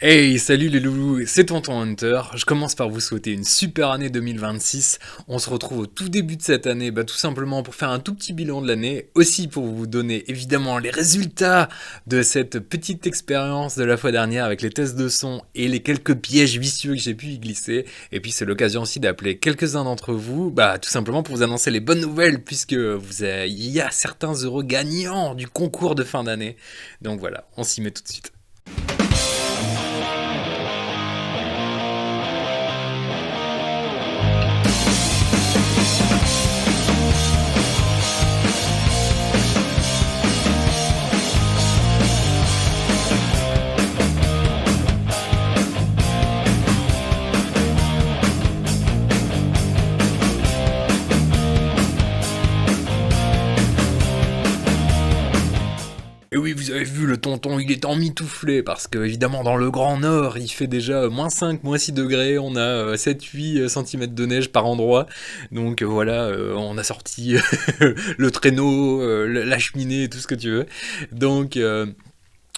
Hey, salut les loulous, c'est Tonton Hunter. Je commence par vous souhaiter une super année 2026. On se retrouve au tout début de cette année, tout simplement pour faire un tout petit bilan de l'année, aussi pour vous donner évidemment les résultats de cette petite expérience de la fois dernière avec les tests de son et les quelques pièges vicieux que j'ai pu y glisser. Et puis c'est l'occasion aussi d'appeler quelques-uns d'entre vous, tout simplement pour vous annoncer les bonnes nouvelles, puisque il y a certains heureux gagnants du concours de fin d'année. Donc voilà, on s'y met tout de suite. Et oui, vous avez vu, le tonton, il est emmitouflé, parce que, évidemment, dans le Grand Nord, il fait déjà -5, -6 degrés, on a 7-8 cm de neige par endroit, donc voilà, on a sorti le traîneau, la cheminée, tout ce que tu veux, donc...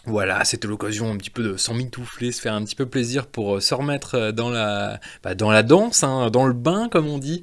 voilà, c'était l'occasion un petit peu de s'emmitoufler, se faire un petit peu plaisir pour se remettre dans la danse, hein, dans le bain comme on dit,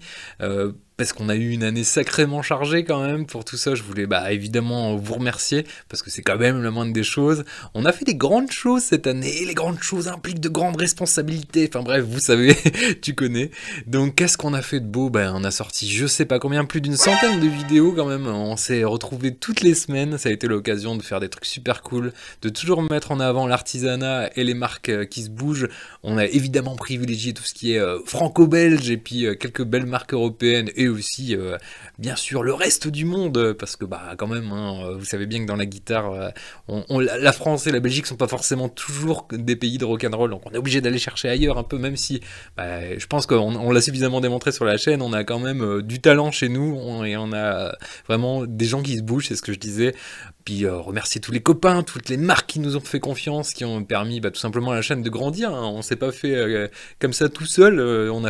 parce qu'on a eu une année sacrément chargée quand même. Pour tout ça, je voulais évidemment vous remercier, parce que c'est quand même la moindre des choses. On a fait des grandes choses cette année, et les grandes choses impliquent de grandes responsabilités, enfin bref, vous savez, tu connais. Donc qu'est-ce qu'on a fait de beau? On a sorti je sais pas combien, plus d'une centaine de vidéos quand même, on s'est retrouvés toutes les semaines, ça a été l'occasion de faire des trucs super cool, de toujours mettre en avant l'artisanat et les marques qui se bougent. On a évidemment privilégié tout ce qui est franco-belge et puis quelques belles marques européennes et aussi bien sûr le reste du monde, parce que quand même, hein, vous savez bien que dans la guitare, la France et la Belgique sont pas forcément toujours des pays de rock'n'roll, donc on est obligé d'aller chercher ailleurs un peu, même si je pense qu'on l'a suffisamment démontré sur la chaîne, on a quand même du talent chez nous, et on a vraiment des gens qui se bougent, c'est ce que je disais. Puis remercier tous les copains, toutes les marques qui nous ont fait confiance, qui ont permis tout simplement à la chaîne de grandir, hein. On s'est pas fait comme ça tout seul, on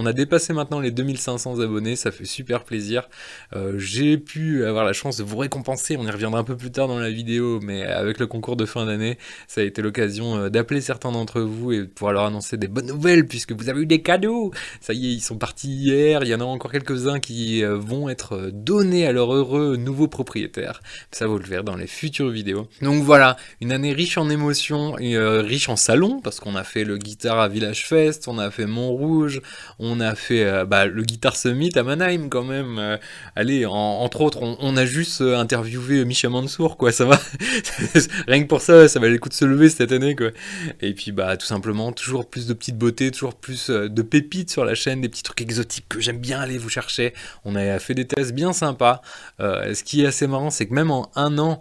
a dépassé maintenant les 2500 abonnés, ça fait super plaisir. J'ai pu avoir la chance de vous récompenser, on y reviendra un peu plus tard dans la vidéo, mais avec le concours de fin d'année, ça a été l'occasion d'appeler certains d'entre vous et de pouvoir leur annoncer des bonnes nouvelles, puisque vous avez eu des cadeaux. Ça y est, ils sont partis hier, il y en a encore quelques-uns qui vont être donnés à leurs heureux nouveaux propriétaires. Ça vous le verrez dans les futures vidéos. Donc voilà, une année riche en émotions et riche en salons, parce qu'on a fait le Guitare à Village Fest, on a fait Montrouge, on a fait le Guitar Summit à Mannheim quand même. Allez, entre autres, on a juste interviewé Misha Mansour, quoi, ça va. Rien que pour ça, ça valait le coup de se lever cette année, quoi. Et puis tout simplement, toujours plus de petites beautés, toujours plus de pépites sur la chaîne, des petits trucs exotiques que j'aime bien aller vous chercher. On a fait des tests bien sympas. Ce qui est assez marrant, c'est que même en un an,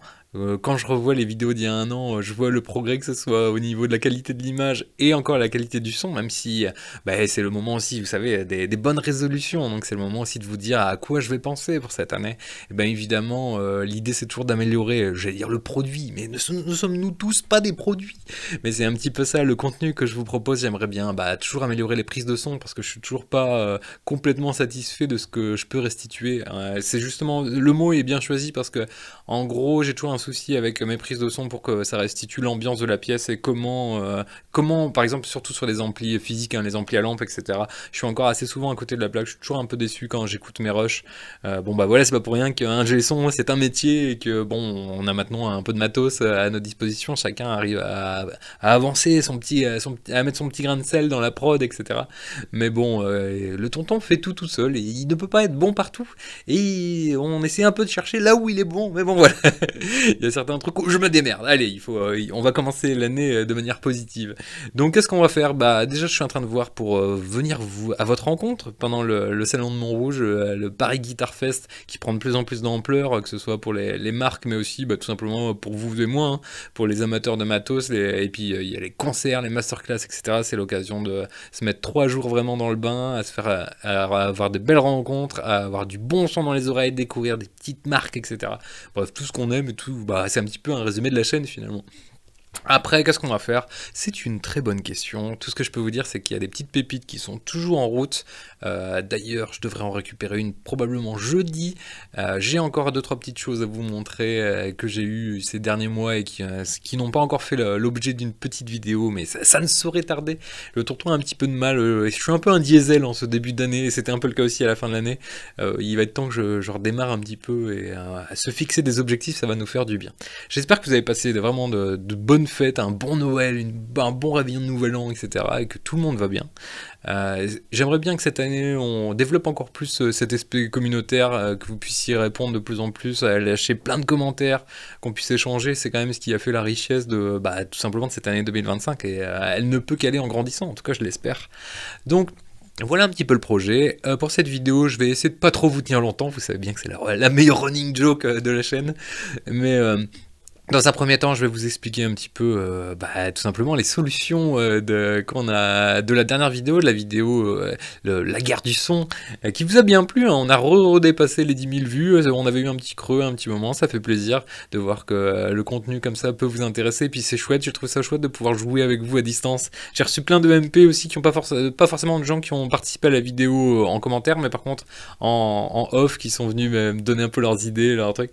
quand je revois les vidéos d'il y a un an, je vois le progrès, que ce soit au niveau de la qualité de l'image et encore la qualité du son, même si c'est le moment aussi, vous savez, des bonnes résolutions, donc c'est le moment aussi de vous dire à quoi je vais penser pour cette année. Et évidemment, l'idée c'est toujours d'améliorer, j'allais dire le produit, mais ne sommes-nous tous pas des produits? Mais c'est un petit peu ça, le contenu que je vous propose, j'aimerais bien toujours améliorer les prises de son, parce que je suis toujours pas complètement satisfait de ce que je peux restituer. C'est justement, le mot est bien choisi, parce que en gros, j'ai toujours un souci avec mes prises de son pour que ça restitue l'ambiance de la pièce, et comment par exemple, surtout sur les amplis physiques, hein, les amplis à lampe, etc. Je suis encore assez souvent à côté de la plaque, je suis toujours un peu déçu quand j'écoute mes rushs. Voilà, c'est pas pour rien qu'un G-son c'est un métier, et que on a maintenant un peu de matos à notre disposition, chacun arrive à avancer à mettre son petit grain de sel dans la prod, etc. Mais le tonton fait tout seul, et il ne peut pas être bon partout, et on essaie un peu de chercher là où il est bon, mais voilà. Il y a certains trucs où je me démerde. Allez, on va commencer l'année de manière positive. Donc, qu'est-ce qu'on va faire? Déjà, je suis en train de voir pour venir à votre rencontre pendant le salon de Montrouge, le Paris Guitar Fest, qui prend de plus en plus d'ampleur, que ce soit pour les marques, mais aussi tout simplement pour vous et moi, hein, pour les amateurs de matos. Et puis, il y a les concerts, les masterclass, etc. C'est l'occasion de se mettre 3 jours vraiment dans le bain, à se faire, à avoir des belles rencontres, à avoir du bon son dans les oreilles, découvrir des petites marques, etc. Bref, tout ce qu'on aime et tout, c'est un petit peu un résumé de la chaîne finalement. Après, qu'est-ce qu'on va faire? C'est une très bonne question. Tout ce que je peux vous dire, c'est qu'il y a des petites pépites qui sont toujours en route. D'ailleurs, je devrais en récupérer une probablement jeudi. J'ai encore 2-3 petites choses à vous montrer que j'ai eues ces derniers mois et qui n'ont pas encore fait l'objet d'une petite vidéo, mais ça ne saurait tarder. Le tonton a un petit peu de mal. Je suis un peu un diesel en ce début d'année, et c'était un peu le cas aussi à la fin de l'année. Il va être temps que je redémarre un petit peu, et à se fixer des objectifs, ça va nous faire du bien. J'espère que vous avez passé vraiment de bonnes fêtes, un bon Noël, un bon réveillon de Nouvel An, etc. et que tout le monde va bien. J'aimerais bien que cette année, on développe encore plus cet esprit communautaire, que vous puissiez répondre de plus en plus, à lâcher plein de commentaires, qu'on puisse échanger. C'est quand même ce qui a fait la richesse tout simplement de cette année 2025, et elle ne peut qu'aller en grandissant, en tout cas je l'espère. Donc, voilà un petit peu le projet. Pour cette vidéo, je vais essayer de pas trop vous tenir longtemps. Vous savez bien que c'est la meilleure running joke de la chaîne. Mais dans un premier temps, je vais vous expliquer un petit peu, tout simplement les solutions qu'on a de la dernière vidéo, de la vidéo la guerre du son, qui vous a bien plu, hein. On a redépassé les 10 000 vues, on avait eu un petit creux, un petit moment, ça fait plaisir de voir que le contenu comme ça peut vous intéresser, et puis c'est chouette, je trouve ça chouette de pouvoir jouer avec vous à distance. J'ai reçu plein de MP aussi qui n'ont pas forcément de gens qui ont participé à la vidéo en commentaire, mais par contre en off, qui sont venus me donner un peu leurs idées, leurs trucs.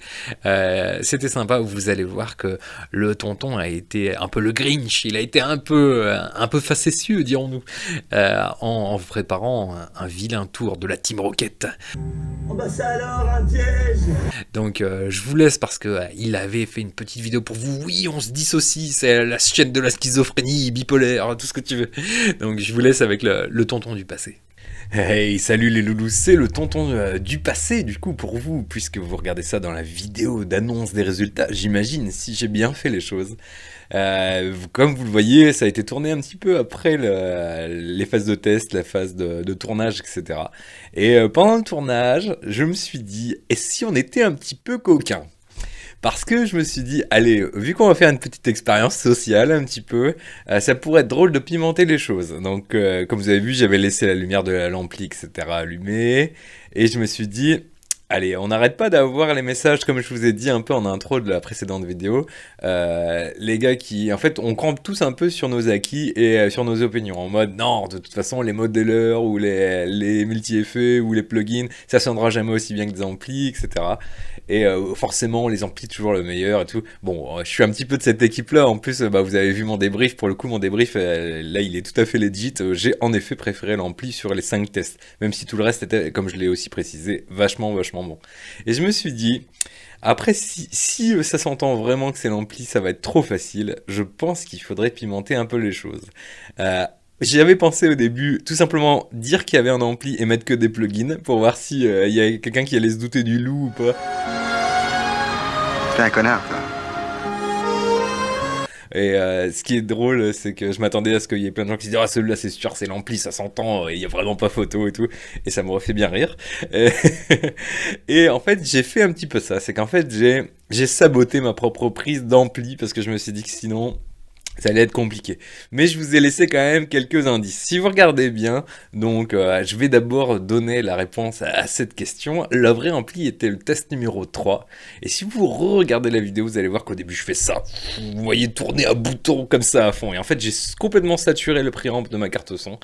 C'était sympa, vous allez voir que le tonton a été un peu le Grinch, il a été un peu facétieux, dirons-nous, en préparant un vilain tour de la Team Rocket. Oh bah ça alors, un piège! Donc je vous laisse parce que il avait fait une petite vidéo pour vous. Oui, on se dissocie, c'est la chaîne de la schizophrénie bipolaire, tout ce que tu veux. Donc je vous laisse avec le tonton du passé. Hey, salut les loulous, c'est le tonton du passé du coup pour vous, puisque vous regardez ça dans la vidéo d'annonce des résultats, j'imagine, si j'ai bien fait les choses. Comme vous le voyez, ça a été tourné un petit peu après les phases de test, la phase de tournage, etc. Et pendant le tournage, je me suis dit, et si on était un petit peu coquin? Parce que je me suis dit, allez, vu qu'on va faire une petite expérience sociale un petit peu, ça pourrait être drôle de pimenter les choses. Donc, comme vous avez vu, j'avais laissé la lumière de l'ampli, etc. allumée. Et je me suis dit, allez, on n'arrête pas d'avoir les messages, comme je vous ai dit un peu en intro de la précédente vidéo. Les gars qui, en fait, on campe tous un peu sur nos acquis et sur nos opinions. En mode, non, de toute façon, les modelers ou les multi-effets ou les plugins, ça sonnera jamais aussi bien que des amplis, etc. Et forcément, les amplis toujours le meilleur et tout. Bon, je suis un petit peu de cette équipe-là. En plus, vous avez vu mon débrief. Pour le coup, mon débrief, là, il est tout à fait legit. J'ai en effet préféré l'ampli sur les 5 tests. Même si tout le reste était, comme je l'ai aussi précisé, vachement bon. Et je me suis dit, après, si ça s'entend vraiment que c'est l'ampli, ça va être trop facile. Je pense qu'il faudrait pimenter un peu les choses. J'y avais pensé au début, tout simplement dire qu'il y avait un ampli et mettre que des plugins pour voir si il y a quelqu'un qui allait se douter du loup ou pas. T'es un connard, toi. Et ce qui est drôle, c'est que je m'attendais à ce qu'il y ait plein de gens qui se disent ah celui-là c'est sûr c'est l'ampli, ça s'entend, il y a vraiment pas photo et tout, et ça m'aurait fait bien rire. Et en fait j'ai fait un petit peu ça, c'est qu'en fait j'ai saboté ma propre prise d'ampli parce que je me suis dit que sinon ça allait être compliqué. Mais je vous ai laissé quand même quelques indices. Si vous regardez bien, donc je vais d'abord donner la réponse à cette question. Le vrai ampli était le test numéro 3. Et si vous regardez la vidéo, vous allez voir qu'au début je fais ça. Vous voyez tourner un bouton comme ça à fond. Et en fait j'ai complètement saturé le preamp de ma carte son.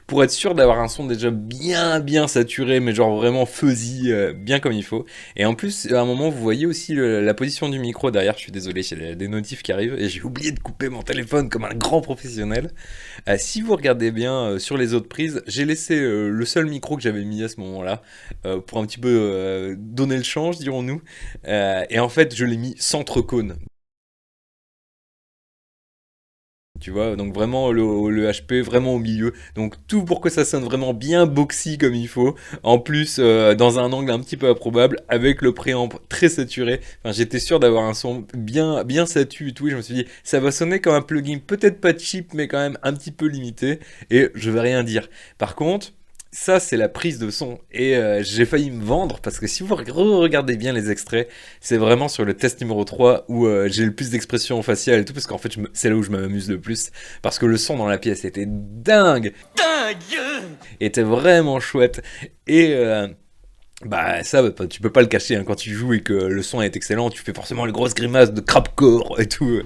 Pour être sûr d'avoir un son déjà bien saturé, mais genre vraiment fuzzy, bien comme il faut. Et en plus, à un moment, vous voyez aussi la position du micro derrière. Je suis désolé, il y a des notifs qui arrivent et j'ai oublié de couper mon téléphone comme un grand professionnel. Si vous regardez bien sur les autres prises, j'ai laissé le seul micro que j'avais mis à ce moment-là pour un petit peu donner le change, dirons-nous. Et en fait, je l'ai mis centre cône. Tu vois, donc vraiment le HP vraiment au milieu, donc tout pour que ça sonne vraiment bien boxy comme il faut, en plus dans un angle un petit peu improbable, avec le préamp très saturé, enfin j'étais sûr d'avoir un son bien satu et tout, et je me suis dit ça va sonner comme un plugin peut-être pas cheap mais quand même un petit peu limité, et je vais rien dire. Par contre, ça, c'est la prise de son. Et j'ai failli me vendre parce que si vous regardez bien les extraits, c'est vraiment sur le test numéro 3 où j'ai le plus d'expressions faciales et tout. Parce qu'en fait, c'est là où je m'amuse le plus. Parce que le son dans la pièce était dingue. Était vraiment chouette. Et Bah ça, bah, tu peux pas le cacher, hein. Quand tu joues et que le son est excellent, tu fais forcément les grosses grimaces de crapcore et tout.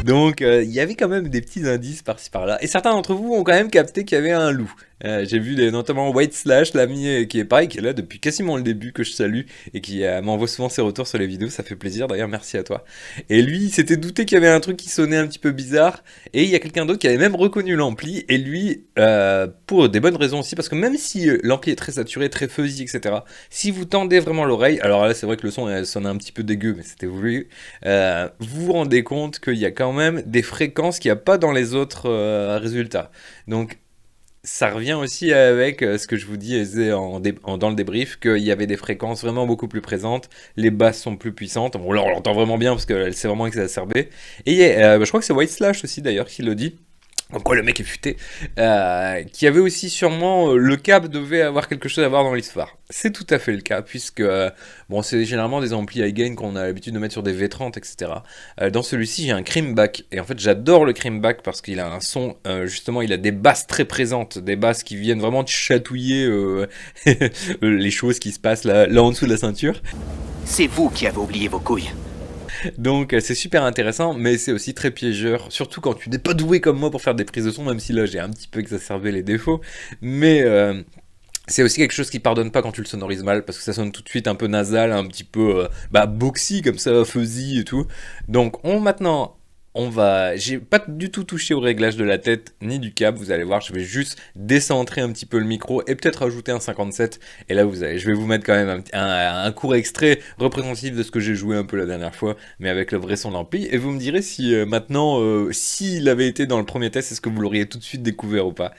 Donc, il y avait quand même des petits indices par-ci par-là. Et certains d'entre vous ont quand même capté qu'il y avait un loup. J'ai vu notamment White Slash, l'ami qui est pareil, qui est là depuis quasiment le début, que je salue, et qui m'envoie souvent ses retours sur les vidéos, ça fait plaisir, d'ailleurs merci à toi. Et lui, il s'était douté qu'il y avait un truc qui sonnait un petit peu bizarre, et il y a quelqu'un d'autre qui avait même reconnu l'ampli, et lui, pour des bonnes raisons aussi, parce que même si l'ampli est très saturé, très fuzzy, etc., si vous tendez vraiment l'oreille, alors là c'est vrai que le son sonne un petit peu dégueu, mais c'était voulu, vous vous rendez compte qu'il y a quand même des fréquences qu'il n'y a pas dans les autres résultats. Donc ça revient aussi avec ce que je vous disais dans le débrief, qu'il y avait des fréquences vraiment beaucoup plus présentes, les basses sont plus puissantes, bon là on l'entend vraiment bien parce qu'elle s'est vraiment exacerbée, et je crois que c'est White Slash aussi d'ailleurs qui le dit, comme quoi le mec est futé, qui avait aussi sûrement le câble devait avoir quelque chose à voir dans l'histoire. C'est tout à fait le cas, puisque bon, c'est généralement des amplis high gain qu'on a l'habitude de mettre sur des V30, etc. Dans celui-ci, j'ai un Creamback, et en fait, j'adore le Creamback parce qu'il a un son, justement, il a des basses très présentes, des basses qui viennent vraiment chatouiller les choses qui se passent là en dessous de la ceinture. C'est vous qui avez oublié vos couilles. Donc c'est super intéressant, mais c'est aussi très piégeur, surtout quand tu n'es pas doué comme moi pour faire des prises de son, même si là j'ai un petit peu exacerbé les défauts, mais c'est aussi quelque chose qui pardonne pas quand tu le sonorises mal, parce que ça sonne tout de suite un peu nasal, un petit peu boxy comme ça, fuzzy et tout. Donc j'ai pas du tout touché au réglage de la tête ni du câble, vous allez voir, je vais juste décentrer un petit peu le micro et peut-être rajouter un 57, et là je vais vous mettre quand même un court extrait représentatif de ce que j'ai joué un peu la dernière fois, mais avec le vrai son d'ampli, et vous me direz si maintenant, s'il avait été dans le premier test, est-ce que vous l'auriez tout de suite découvert ou pas.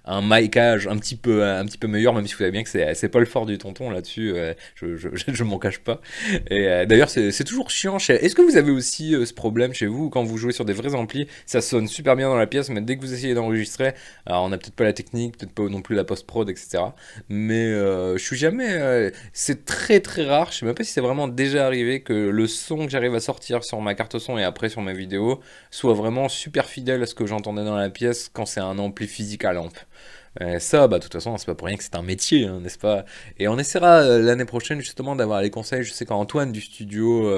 un micage un petit peu meilleur, même si vous savez bien que c'est pas le fort du tonton là-dessus, je m'en cache pas. Et d'ailleurs, c'est toujours chiant. Est-ce que vous avez aussi ce problème chez vous, quand vous jouez sur des vrais amplis, ça sonne super bien dans la pièce, mais dès que vous essayez d'enregistrer, alors on n'a peut-être pas la technique, peut-être pas non plus la post-prod, etc. Mais je suis jamais... c'est très très rare, je sais même pas si c'est vraiment déjà arrivé que le son que j'arrive à sortir sur ma carte son et après sur ma vidéo soit vraiment super fidèle à ce que j'entendais dans la pièce quand c'est un ampli physique à lampe. Ça, bah, de toute façon, c'est pas pour rien que c'est un métier, hein, n'est-ce pas? Et on essaiera l'année prochaine justement d'avoir les conseils. Je sais qu'Antoine du studio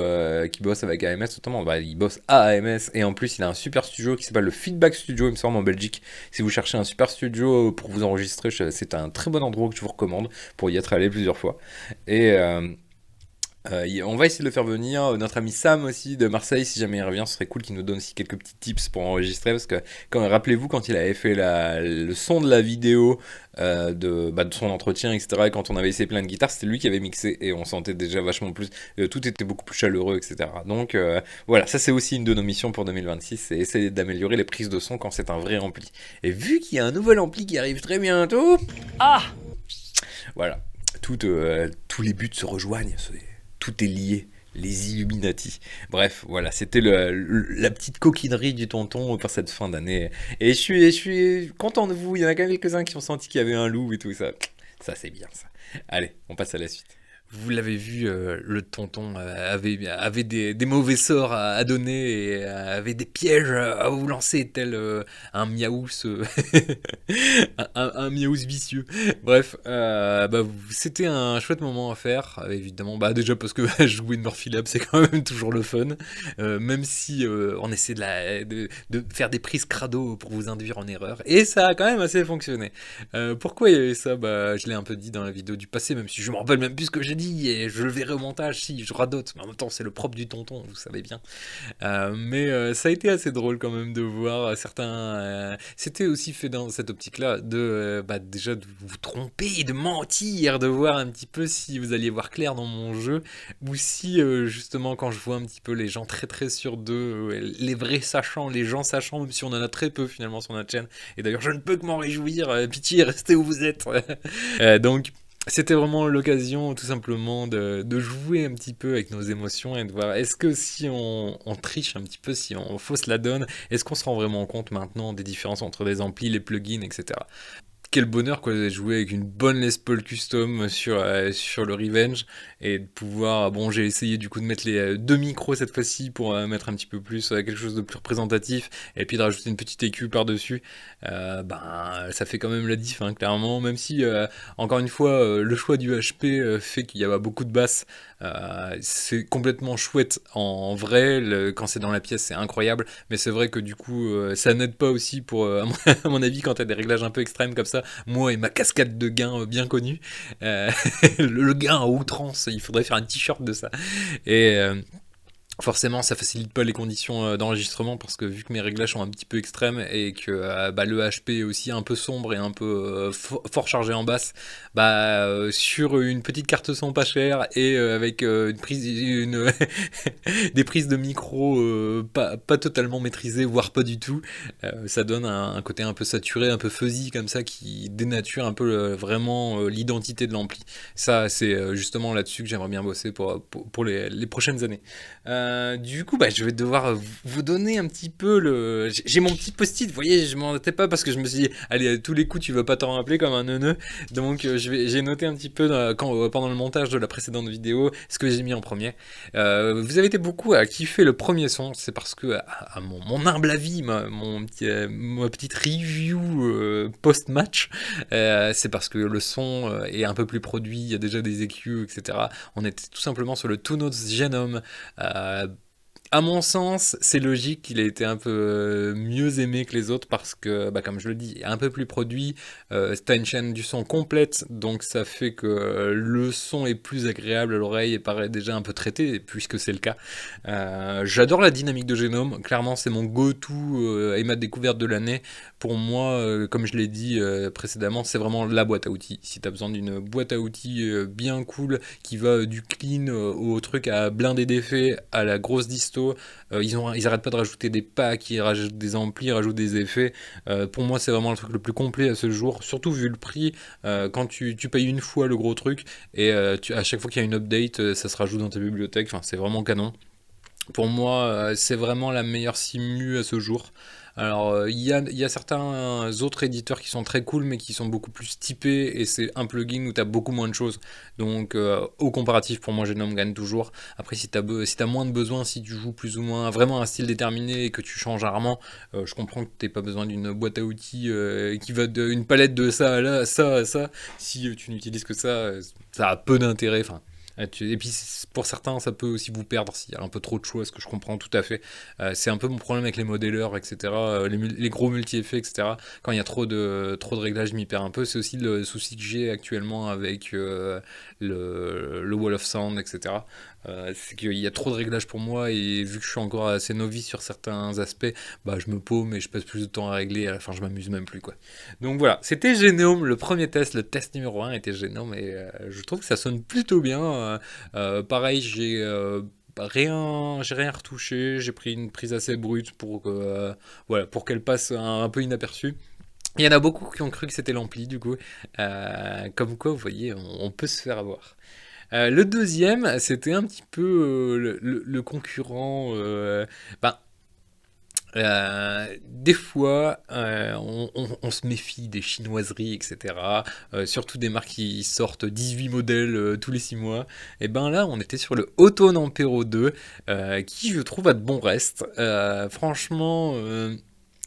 qui bosse avec AMS, notamment, bah, il bosse à AMS et en plus il a un super studio qui s'appelle le Feedback Studio, il me semble, en Belgique. Si vous cherchez un super studio pour vous enregistrer, c'est un très bon endroit que je vous recommande pour y être allé plusieurs fois. Et on va essayer de le faire venir. Notre ami Sam aussi de Marseille, si jamais il revient, ce serait cool qu'il nous donne aussi quelques petits tips pour enregistrer. Parce que rappelez-vous, quand il avait fait le son de la vidéo de son entretien, etc., et quand on avait essayé plein de guitares, c'était lui qui avait mixé et on sentait déjà vachement plus. Tout était beaucoup plus chaleureux, etc. Donc voilà, ça c'est aussi une de nos missions pour 2026, c'est essayer d'améliorer les prises de son quand c'est un vrai ampli. Et vu qu'il y a un nouvel ampli qui arrive très bientôt, voilà, tous les buts se rejoignent. Tout est lié, les Illuminati. Bref, voilà, c'était la petite coquinerie du tonton pour cette fin d'année. Et je suis content de vous, il y en a quand même quelques-uns qui ont senti qu'il y avait un loup et tout ça. Ça, c'est bien, ça. Allez, on passe à la suite. Vous l'avez vu, le tonton avait des mauvais sorts à donner et avait des pièges à vous lancer, tel un miaous, un miaous vicieux. Bref, bah, c'était un chouette moment à faire, évidemment. Bah, déjà parce que jouer de Murphy Lab, c'est quand même toujours le fun. Même si on essaie de faire des prises crado pour vous induire en erreur. Et ça a quand même assez fonctionné. Pourquoi il y avait ça? Bah, je l'ai un peu dit dans la vidéo du passé, même si je me rappelle même plus ce que j'ai dit, et je le verrai au montage si je radote. Mais en même temps, c'est le propre du tonton, vous savez bien. Mais ça a été assez drôle quand même de voir certains... C'était aussi fait dans cette optique-là de bah, déjà de vous tromper, de mentir, de voir un petit peu si vous alliez voir clair dans mon jeu, ou si justement quand je vois un petit peu les gens très très sûrs d'eux, les vrais sachants, les gens sachants, même si on en a très peu finalement sur notre chaîne. Et d'ailleurs, je ne peux que m'en réjouir. Pitié, restez où vous êtes. Donc, c'était vraiment l'occasion tout simplement de jouer un petit peu avec nos émotions et de voir est-ce que si on triche un petit peu, si on fausse la donne, est-ce qu'on se rend vraiment compte maintenant des différences entre les amplis, les plugins, etc. Quel bonheur quoi, de jouer avec une bonne Les Paul custom sur le Revenge et de pouvoir, bon j'ai essayé du coup de mettre les deux micros cette fois-ci pour mettre un petit peu plus quelque chose de plus représentatif et puis de rajouter une petite écu par-dessus, ben ça fait quand même la diff hein, clairement, même si encore une fois le choix du HP fait qu'il y a beaucoup de basses, c'est complètement chouette en vrai, quand c'est dans la pièce c'est incroyable, mais c'est vrai que du coup ça n'aide pas aussi pour à mon avis quand t'as des réglages un peu extrêmes comme ça, moi et ma cascade de gain bien connue, le gain à outrance, il faudrait faire un t-shirt de ça. Et forcément, ça facilite pas les conditions d'enregistrement parce que vu que mes réglages sont un petit peu extrêmes et que bah, le HP est aussi un peu sombre et un peu fort chargé en basse, bah sur une petite carte son pas chère et avec des prises de micro pas totalement maîtrisées, voire pas du tout, ça donne un côté un peu saturé, un peu fuzzy comme ça qui dénature un peu vraiment l'identité de l'ampli. Ça, c'est justement là-dessus que j'aimerais bien bosser pour les prochaines années. Du coup, bah, je vais devoir vous donner un petit peu le... J'ai mon petit post-it, vous voyez, je m'en étais pas parce que je me suis dit, allez, à tous les coups, tu vas pas t'en rappeler comme un neuneu. Donc, j'ai noté un petit peu pendant le montage de la précédente vidéo ce que j'ai mis en premier. Vous avez été beaucoup à kiffer le premier son, c'est parce que, à mon humble avis, ma petite review post-match, c'est parce que le son est un peu plus produit, il y a déjà des EQ, etc. On était tout simplement sur le Two Notes Genome. À mon sens, c'est logique qu'il ait été un peu mieux aimé que les autres parce que, bah, comme je le dis, un peu plus produit, c'est une chaîne du son complète, donc ça fait que le son est plus agréable à l'oreille et paraît déjà un peu traité, puisque c'est le cas. J'adore la dynamique de Genome, clairement c'est mon go-to et ma découverte de l'année. Pour moi, comme je l'ai dit précédemment, c'est vraiment la boîte à outils. Si tu as besoin d'une boîte à outils bien cool, qui va du clean au truc à blinder d'effets, à la grosse disto, perso. Ils arrêtent pas de rajouter des packs, ils rajoutent des amplis, ils rajoutent des effets. Pour moi, c'est vraiment le truc le plus complet à ce jour, surtout vu le prix. Quand tu payes une fois le gros truc, et à chaque fois qu'il y a une update, ça se rajoute dans ta bibliothèque. Enfin, c'est vraiment canon. Pour moi, c'est vraiment la meilleure simu à ce jour. Alors, il y a certains autres éditeurs qui sont très cool, mais qui sont beaucoup plus typés, et c'est un plugin où tu as beaucoup moins de choses. Donc, au comparatif, pour moi, Genome gagne toujours. Après, si tu as moins de besoins, si tu joues plus ou moins vraiment un style déterminé et que tu changes rarement, je comprends que tu n'aies pas besoin d'une boîte à outils qui va d'une palette de ça à là, ça à ça. Si tu n'utilises que ça, ça a peu d'intérêt. Enfin, et puis pour certains, ça peut aussi vous perdre s'il y a un peu trop de choix, ce que je comprends tout à fait. C'est un peu mon problème avec les modéleurs, etc. Les gros multi-effets, etc. Quand il y a trop de réglages, je m'y perds un peu. C'est aussi le souci que j'ai actuellement avec le Wall of Sound, etc. C'est qu'il y a trop de réglages pour moi, et vu que je suis encore assez novice sur certains aspects, bah je me paume et je passe plus de temps à régler. À la fin, je m'amuse même plus, quoi. Donc voilà, c'était Genome, le premier test. Le test numéro 1 était Genome, et je trouve que ça sonne plutôt bien. Pareil, j'ai rien retouché. J'ai pris une prise assez brute voilà, pour qu'elle passe un peu inaperçue. Il y en a beaucoup qui ont cru que c'était l'ampli, du coup. Comme quoi, vous voyez, on peut se faire avoir. Le deuxième, c'était un petit peu le concurrent. Ben, des fois, on se méfie des chinoiseries, etc. Surtout des marques qui sortent 18 modèles tous les 6 mois. Et ben là, on était sur le Auton Ampero 2, qui je trouve a de bons restes. Franchement,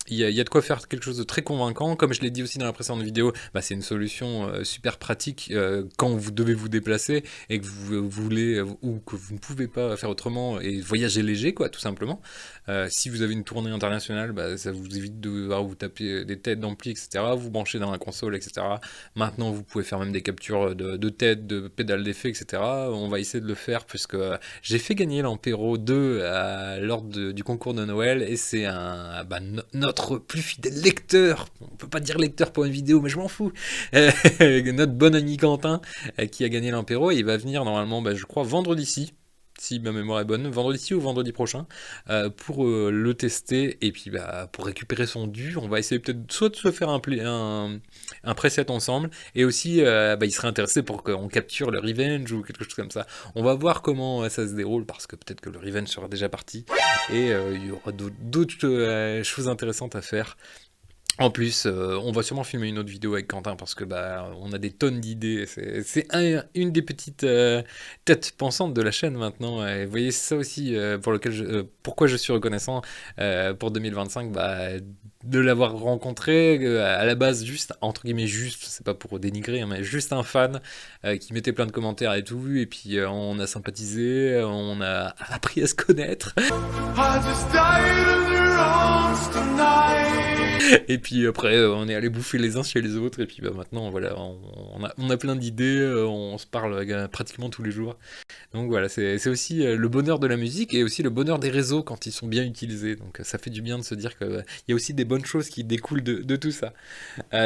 il y a de quoi faire quelque chose de très convaincant. Comme je l'ai dit aussi dans la précédente vidéo, bah, c'est une solution super pratique quand vous devez vous déplacer et que vous voulez ou que vous ne pouvez pas faire autrement, et voyager léger, quoi, tout simplement. Si vous avez une tournée internationale, bah, ça vous évite de devoir vous taper des têtes d'ampli, etc. Vous branchez dans la console, etc. Maintenant, vous pouvez faire même des captures de têtes, de pédales d'effet, etc. On va essayer de le faire, puisque j'ai fait gagner l'Ampero 2 lors du concours de Noël, et c'est notre plus fidèle lecteur, on peut pas dire lecteur pour une vidéo, mais je m'en fous, notre bon ami Quentin, qui a gagné l'Ampero, et il va venir normalement, je crois, vendredi-ci, si ma mémoire est bonne, vendredi-ci ou vendredi prochain, pour le tester, et puis pour récupérer son dû. On va essayer peut-être soit de se faire un preset ensemble, et aussi il serait intéressé pour qu'on capture le Revenge ou quelque chose comme ça. On va voir comment ça se déroule, parce que peut-être que le Revenge sera déjà parti, et il y aura d'autres choses intéressantes à faire. En plus, on va sûrement filmer une autre vidéo avec Quentin, parce que on a des tonnes d'idées. C'est une des petites têtes pensantes de la chaîne maintenant. Et vous voyez, c'est ça aussi pourquoi je suis reconnaissant pour 2025, de l'avoir rencontré à la base, juste entre guillemets, juste, c'est pas pour dénigrer, hein, mais juste un fan qui mettait plein de commentaires et tout, et puis on a sympathisé, on a appris à se connaître. Et puis après, on est allé bouffer les uns chez les autres, et puis maintenant, voilà, on a plein d'idées, on se parle pratiquement tous les jours. Donc voilà, c'est aussi le bonheur de la musique, et aussi le bonheur des réseaux quand ils sont bien utilisés. Donc ça fait du bien de se dire qu'il y a aussi des bonnes choses qui découlent de tout ça.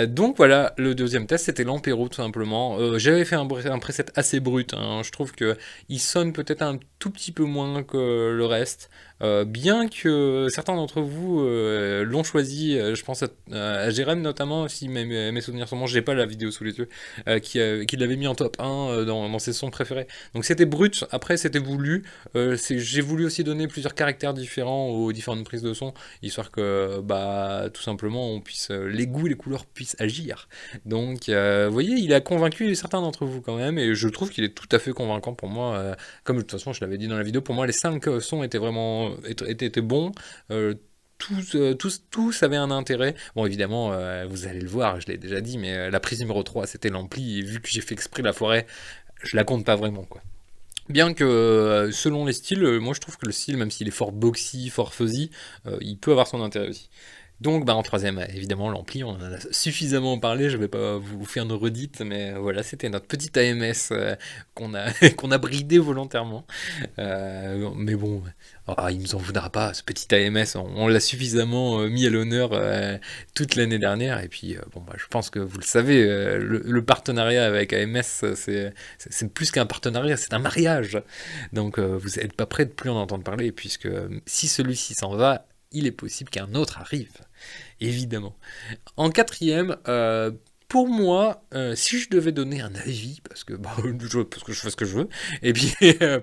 Donc voilà, le deuxième test, c'était l'Ampero, tout simplement. J'avais fait un preset assez brut, hein. Je trouve qu'il sonne peut-être un tout petit peu moins que le reste. Bien que certains d'entre vous l'ont choisi, je pense à Jérém notamment, si mes souvenirs sont bons, j'ai pas la vidéo sous les yeux, qui l'avait mis en top 1 dans ses sons préférés. Donc c'était brut, après c'était voulu, j'ai voulu aussi donner plusieurs caractères différents aux différentes prises de son, histoire que tout simplement on puisse, les goûts et les couleurs puissent agir. Donc vous voyez, il a convaincu certains d'entre vous quand même, et je trouve qu'il est tout à fait convaincant pour moi. Comme de toute façon je l'avais dit dans la vidéo, pour moi les 5 sons étaient vraiment étaient bons. Tous avaient un intérêt. Bon, évidemment, vous allez le voir, je l'ai déjà dit, mais la prise numéro 3, c'était l'ampli, et vu que j'ai fait exprès la forêt, je la compte pas vraiment, quoi. Bien que, selon les styles, moi je trouve que le style, même s'il est fort boxy, fort fuzzy, il peut avoir son intérêt aussi. Donc, bah, en troisième, évidemment, l'ampli, on en a suffisamment parlé, je vais pas vous faire une redite, mais voilà, c'était notre petite AMS qu'on a, qu'on a bridé volontairement. Mais bon, il nous en voudra pas, ce petit AMS, on l'a suffisamment mis à l'honneur toute l'année dernière, et puis bon, bah, je pense que vous le savez, le partenariat avec AMS, c'est plus qu'un partenariat, c'est un mariage. Donc vous n'êtes pas prêt de plus en entendre parler, puisque si celui-ci s'en va, il est possible qu'un autre arrive, évidemment. En quatrième, pour moi, si je devais donner un avis, parce que, bah, parce que je fais ce que je veux, et puis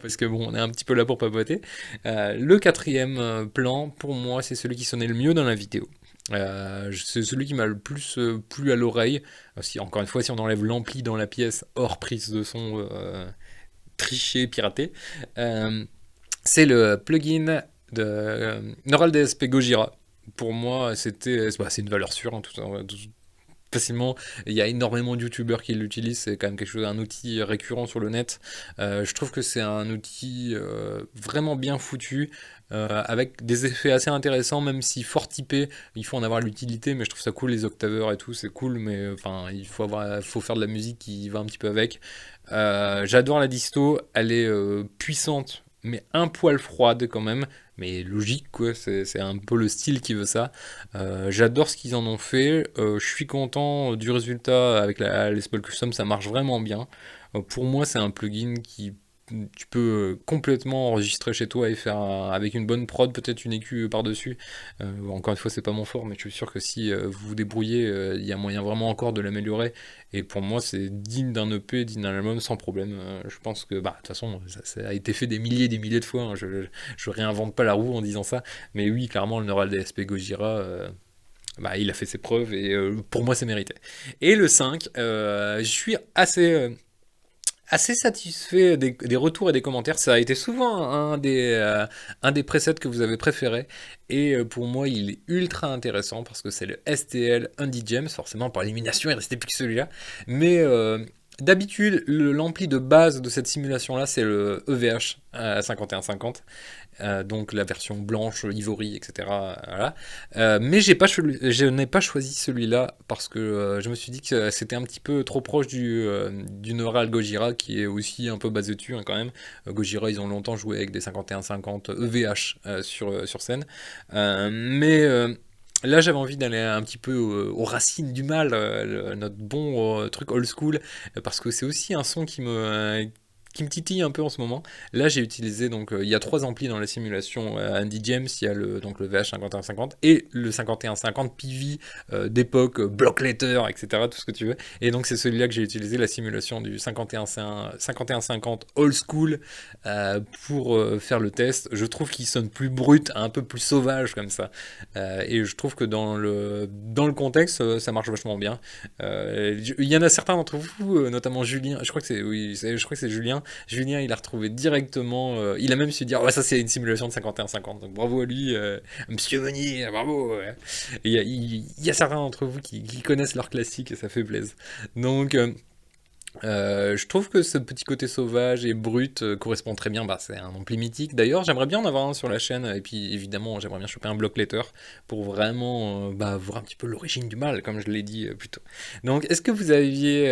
parce que bon, on est un petit peu là pour papoter, le quatrième plan, pour moi, c'est celui qui sonnait le mieux dans la vidéo. C'est celui qui m'a le plus plu à l'oreille. Si, encore une fois, si on enlève l'ampli dans la pièce, hors prise de son triché, piraté, c'est le plugin de Neural DSP Gojira. Pour moi, c'est une valeur sûre, hein, facilement. Il y a énormément de youtubeurs qui l'utilisent, c'est quand même quelque chose, un outil récurrent sur le net. Je trouve que c'est un outil vraiment bien foutu, avec des effets assez intéressants, même si fort typé, il faut en avoir l'utilité, mais je trouve ça cool, les octaveurs et tout, c'est cool, mais enfin, faut faire de la musique qui va un petit peu avec. J'adore la disto, elle est puissante, mais un poil froide quand même, mais logique quoi, c'est un peu le style qui veut ça. J'adore ce qu'ils en ont fait, je suis content du résultat avec les Small Custom, ça marche vraiment bien. Pour moi, c'est un plugin qui tu peux complètement enregistrer chez toi et faire avec une bonne prod, peut-être une écu par-dessus. Encore une fois, c'est pas mon fort, mais je suis sûr que si vous vous débrouillez, il y a moyen vraiment encore de l'améliorer. Et pour moi, c'est digne d'un EP, digne d'un album, sans problème. Je pense que, bah, de toute façon, ça a été fait des milliers et des milliers de fois, hein. Je réinvente pas la roue en disant ça. Mais oui, clairement, le Neural DSP Gojira, bah, il a fait ses preuves et pour moi, c'est mérité. Et le 5, je suis assez satisfait des retours et des commentaires. Ça a été souvent un des presets que vous avez préféré. Et pour moi, il est ultra intéressant parce que c'est le STL Undy James. Forcément, par élimination, il restait plus que celui-là. Mais d'habitude, l'ampli de base de cette simulation-là, c'est le EVH 5150. Donc la version blanche, ivory, etc. Voilà. Mais je n'ai pas choisi celui-là parce que je me suis dit que c'était un petit peu trop proche du Neural Gojira qui est aussi un peu basé dessus, hein, quand même. Gojira, ils ont longtemps joué avec des 5150 EVH sur scène. Là, j'avais envie d'aller un petit peu aux racines du mal, notre bon truc old school, parce que c'est aussi un son qui me titille un peu en ce moment. Là, j'ai utilisé, donc, il y a 3 amplis dans la simulation Andy James, il y a donc le VH 5150 et le 5150 PV d'époque, block letter, etc., tout ce que tu veux. Et donc, c'est celui-là que j'ai utilisé, la simulation du 5150 old school pour faire le test. Je trouve qu'il sonne plus brut, un peu plus sauvage comme ça. Et je trouve que dans le contexte, ça marche vachement bien. Il y en a certains d'entre vous, notamment Julien, je crois que c'est Julien. Julien, il a retrouvé directement. Il a même su dire, ouais, ça c'est une simulation de 51-50. Donc bravo à lui, Monsieur Meunier, bravo. Ouais. Et il y a certains d'entre vous qui connaissent leur classique et ça fait plaisir. Donc. Je trouve que ce petit côté sauvage et brut correspond très bien, bah, c'est un ampli mythique. D'ailleurs, j'aimerais bien en avoir un sur la chaîne, et puis évidemment, j'aimerais bien choper un block letter pour vraiment bah, voir un petit peu l'origine du mal, comme je l'ai dit plus tôt. Donc, est-ce que vous aviez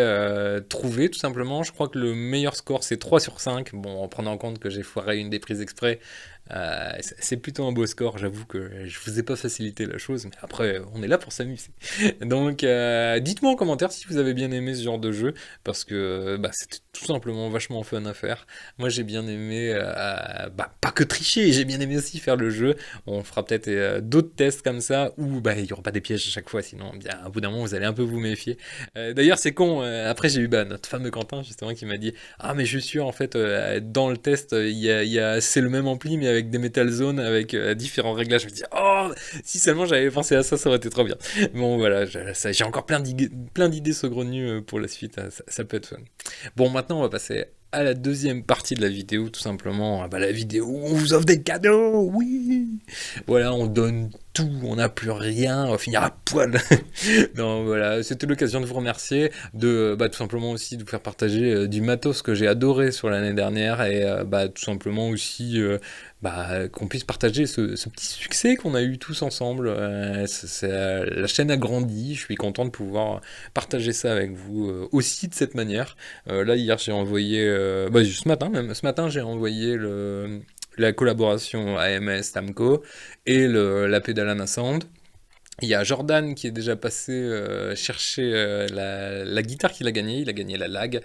trouvé, tout simplement? Je crois que le meilleur score, c'est 3 sur 5. Bon, en prenant en compte que j'ai foiré une des prises exprès, c'est plutôt un beau score, j'avoue que je vous ai pas facilité la chose, mais après, on est là pour s'amuser. Donc, dites-moi en commentaire si vous avez bien aimé ce genre de jeu, parce que bah, c'était tout simplement vachement fun à faire. Moi, j'ai bien aimé, bah, pas que tricher, j'ai bien aimé aussi faire le jeu. On fera peut-être d'autres tests comme ça, où bah, il n'y aura pas des pièges à chaque fois, sinon, bien, à bout d'un moment, vous allez un peu vous méfier. D'ailleurs, c'est con, après, j'ai eu bah, notre fameux Quentin, justement, qui m'a dit, ah, mais je suis sûr, en fait, dans le test, c'est le même ampli, mais avec des metal zones, avec différents réglages. Je me dis, oh, si seulement j'avais pensé à ça, ça aurait été trop bien. Bon, voilà, j'ai encore plein d'idées saugrenues pour la suite, ça peut être fun. Bon, maintenant, on va passer à la deuxième partie de la vidéo, tout simplement. Bah, la vidéo où on vous offre des cadeaux, oui. Voilà, on donne tout, on n'a plus rien, on va finir à poil. Non, voilà, c'était l'occasion de vous remercier, de bah, tout simplement aussi de vous faire partager du matos que j'ai adoré sur l'année dernière, et bah, tout simplement aussi qu'on puisse partager ce petit succès qu'on a eu tous ensemble. La chaîne a grandi, je suis content de pouvoir partager ça avec vous aussi de cette manière. Là, hier, j'ai envoyé, ce matin même, ce matin, j'ai envoyé la collaboration AMS Tamco et la Pédalana Sound. Il y a Jordan qui est déjà passé chercher la guitare qu'il a gagnée. Il a gagné la lag.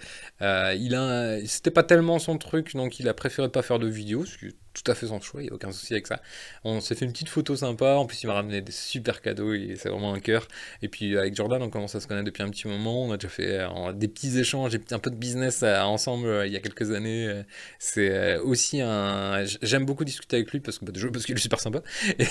C'était pas tellement son truc, donc il a préféré pas faire de vidéo, ce qui est tout à fait son choix, il n'y a aucun souci avec ça. On s'est fait une petite photo sympa, en plus il m'a ramené des super cadeaux, et c'est vraiment un cœur. Et puis avec Jordan, on commence à se connaître depuis un petit moment, on a déjà fait des petits échanges, un peu de business ensemble il y a quelques années. C'est aussi J'aime beaucoup discuter avec lui, déjà parce qu'il est super sympa,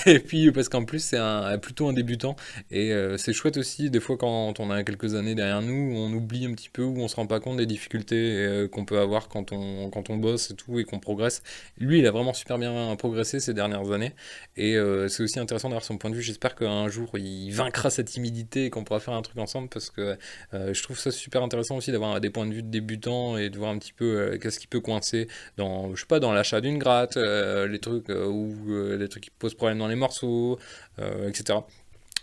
et puis parce qu'en plus c'est plutôt un débutant, et c'est chouette aussi, des fois quand on a quelques années derrière nous, on oublie un petit peu, ou on se rend pas compte des difficultés qu'on peut avoir quand on bosse et tout, et qu'on progresse. Lui, il a vraiment super bien progressé ces dernières années, et c'est aussi intéressant d'avoir son point de vue. J'espère qu'un jour il vaincra sa timidité et qu'on pourra faire un truc ensemble, parce que je trouve ça super intéressant aussi d'avoir des points de vue de débutants et de voir un petit peu qu'est-ce qui peut coincer dans, je sais pas, dans l'achat d'une gratte, les trucs les trucs qui posent problème dans les morceaux, etc.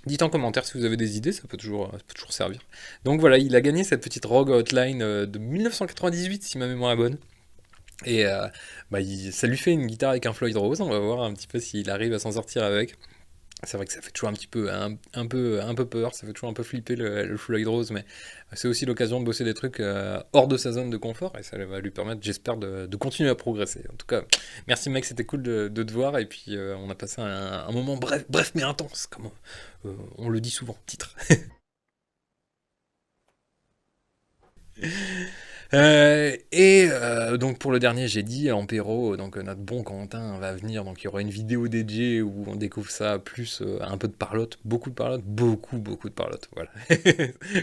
Dites en commentaire si vous avez des idées, ça peut toujours servir. Donc voilà, il a gagné cette petite Rogue Hotline de 1998, si ma mémoire est bonne. Et ça lui fait une guitare avec un Floyd Rose, on va voir un petit peu s'il arrive à s'en sortir avec. C'est vrai que ça fait toujours un petit peu un peu peur, ça fait toujours un peu flipper le Floyd Rose, mais c'est aussi l'occasion de bosser des trucs hors de sa zone de confort, et ça va lui permettre, j'espère, de continuer à progresser. En tout cas, merci mec, c'était cool de te voir, et puis on a passé un moment bref mais intense, comme on le dit souvent, titre. Donc pour le dernier, j'ai dit Ampero, donc notre bon Quentin va venir, donc il y aura une vidéo dédiée où on découvre ça, plus un peu de parlotte, beaucoup de parlotte, beaucoup de parlotte, voilà.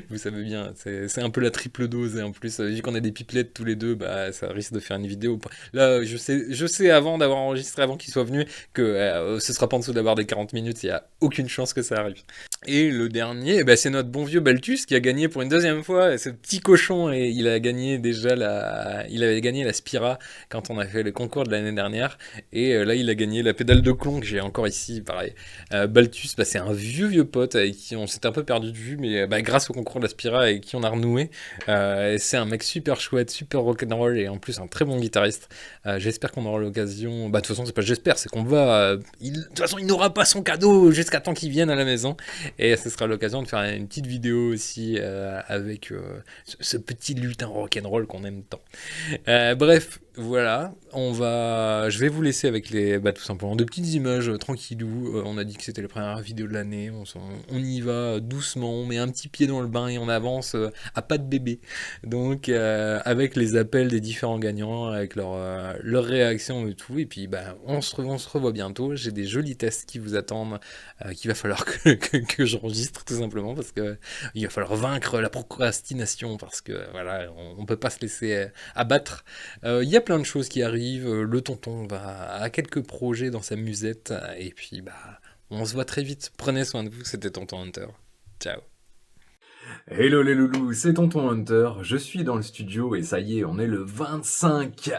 Vous savez bien, c'est un peu la triple dose, et en plus, vu qu'on a des pipelettes tous les deux, ça risque de faire une vidéo. Là, je sais avant d'avoir enregistré, avant qu'il soit venu, que ce sera pas en dessous d'avoir des 40 minutes, il y a aucune chance que ça arrive. Et le dernier, c'est notre bon vieux Balthus qui a gagné pour une deuxième fois, ce petit cochon, et il a gagné il avait gagné la Spira quand on a fait le concours de l'année dernière, et là il a gagné la pédale de clon que j'ai encore ici, pareil. Balthus, c'est un vieux pote avec qui on s'était un peu perdu de vue, mais grâce au concours de la Spira avec qui on a renoué, c'est un mec super chouette, super rock'n'roll, et en plus un très bon guitariste. J'espère qu'on aura l'occasion, de toute façon c'est pas j'espère, c'est qu'on va, de toute façon il n'aura pas son cadeau jusqu'à temps qu'il vienne à la maison, et ce sera l'occasion de faire une petite vidéo aussi avec ce petit lutin rock'n'roll qu'on aime tant. Bref, voilà, je vais vous laisser avec tout simplement de petites images tranquillou. On a dit que c'était la première vidéo de l'année, on y va doucement, on met un petit pied dans le bain et on avance à pas de bébé. Donc avec les appels des différents gagnants, avec leurs réactions et tout, et puis on se revoit bientôt. J'ai des jolis tests qui vous attendent, qu'il va falloir que j'enregistre tout simplement, parce que il va falloir vaincre la procrastination, parce que voilà, on peut pas se laisser abattre. Il y a plein de choses qui arrivent, le tonton a quelques projets dans sa musette, et puis on se voit très vite. Prenez soin de vous, c'était Tonton Hunter. Ciao. Hello les loulous, c'est Tonton Hunter, je suis dans le studio et ça y est, on est le 25.